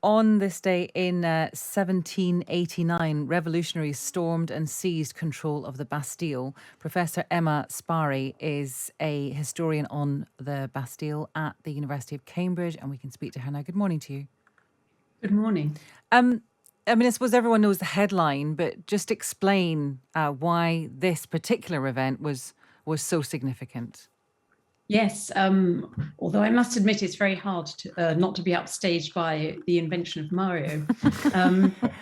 on this day in 1789, revolutionaries stormed and seized control of the Bastille. Professor Emma Spary is a historian on the Bastille at the University of Cambridge, and we can speak to her now. Good morning to you. Good morning. I suppose everyone knows the headline, but just explain why this particular event was so significant. Yes, although I must admit it's very hard to, not to be upstaged by the invention of Mario.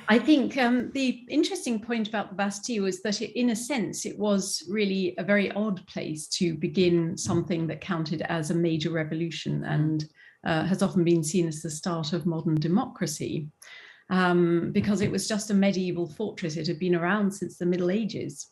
I think the interesting point about the Bastille was that in a sense, it was really a very odd place to begin something that counted as a major revolution and has often been seen as the start of modern democracy. Because it was just a medieval fortress. It had been around since the Middle Ages.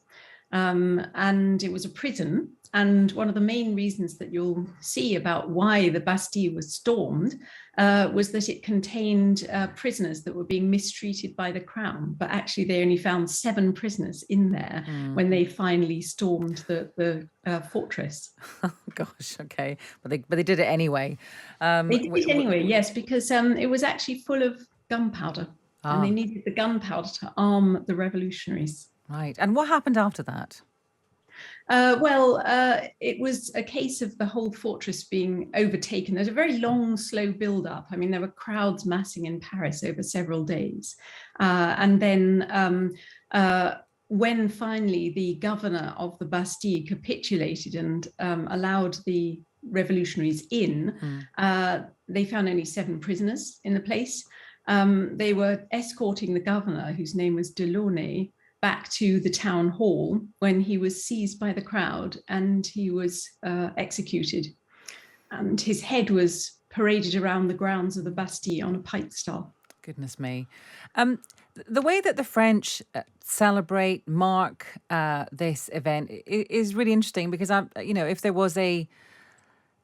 And it was a prison. And one of the main reasons that you'll see about why the Bastille was stormed was that it contained prisoners that were being mistreated by the crown. But actually, they only found 7 prisoners in there when they finally stormed the fortress. Oh, gosh, okay. But they did it anyway. They did it anyway, yes, because it was actually full of gunpowder. And they needed the gunpowder to arm the revolutionaries. Right. And what happened after that? It was a case of the whole fortress being overtaken. There's a very long, slow build-up. I mean, there were crowds massing in Paris over several days. And then when finally the governor of the Bastille capitulated and allowed the revolutionaries in, they found only 7 prisoners in the place. They were escorting the governor, whose name was Delaunay, back to the town hall when he was seized by the crowd and he was executed. And his head was paraded around the grounds of the Bastille on a pike staff. Goodness me. The way that the French celebrate, mark this event is really interesting because, if there was a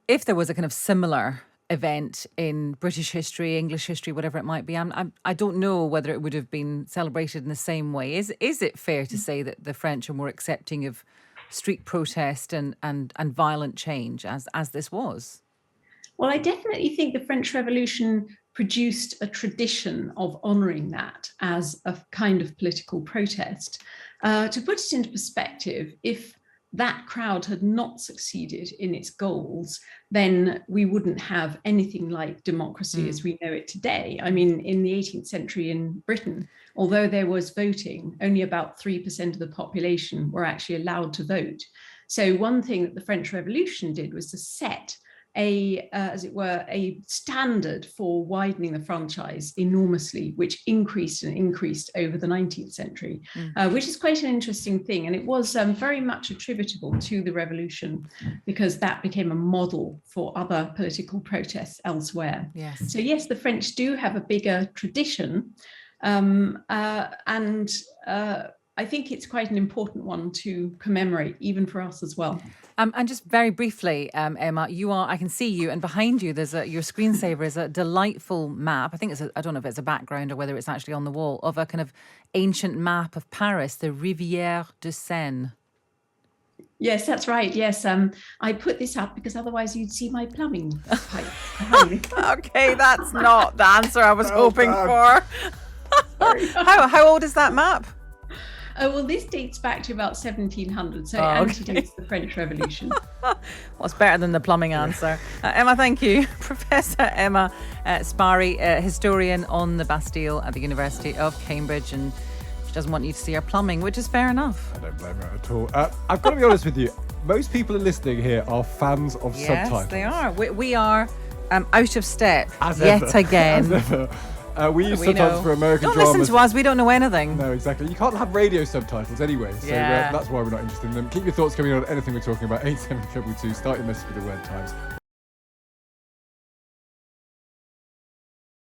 kind of similar event in British history, English history, whatever it might be, I don't know whether it would have been celebrated in the same way. Is it fair to say that the French are more accepting of street protest and violent change as this was? Well, I definitely think the French Revolution produced a tradition of honouring that as a kind of political protest. To put it into perspective, if that crowd had not succeeded in its goals, then we wouldn't have anything like democracy as we know it today. I mean, in the 18th century in Britain, although there was voting, only about 3% of the population were actually allowed to vote. So one thing that the French Revolution did was to set as it were, a standard for widening the franchise enormously, which increased and increased over the 19th century, which is quite an interesting thing. And it was very much attributable to the revolution because that became a model for other political protests elsewhere. Yes. So yes, the French do have a bigger tradition. I think it's quite an important one to commemorate, even for us as well. And just very briefly, Emma, I can see you, and behind you, your screensaver is a delightful map. I think I don't know if it's a background or whether it's actually on the wall, of a kind of ancient map of Paris, the Rivière de Seine. Yes, that's right. Yes, I put this up because otherwise you'd see my plumbing pipe. Okay, that's not the answer I was hoping for. How old is that map? Well, this dates back to about 1700, so it antedates the French Revolution. Well, it's better than the plumbing answer. Emma, thank you. Professor Emma Spary, historian on the Bastille at the University of Cambridge, and she doesn't want you to see her plumbing, which is fair enough. I don't blame her at all. I've got to be honest with you. Most people listening here are fans of subtitles. Yes, they are. We are out of step As yet ever. again. As ever. We use subtitles for American dramas. Don't listen to us, we don't know anything. No, exactly. You can't have radio subtitles anyway, so Yeah. that's why we're not interested in them. Keep your thoughts coming on anything we're talking about. 87222, start your message with the word Times.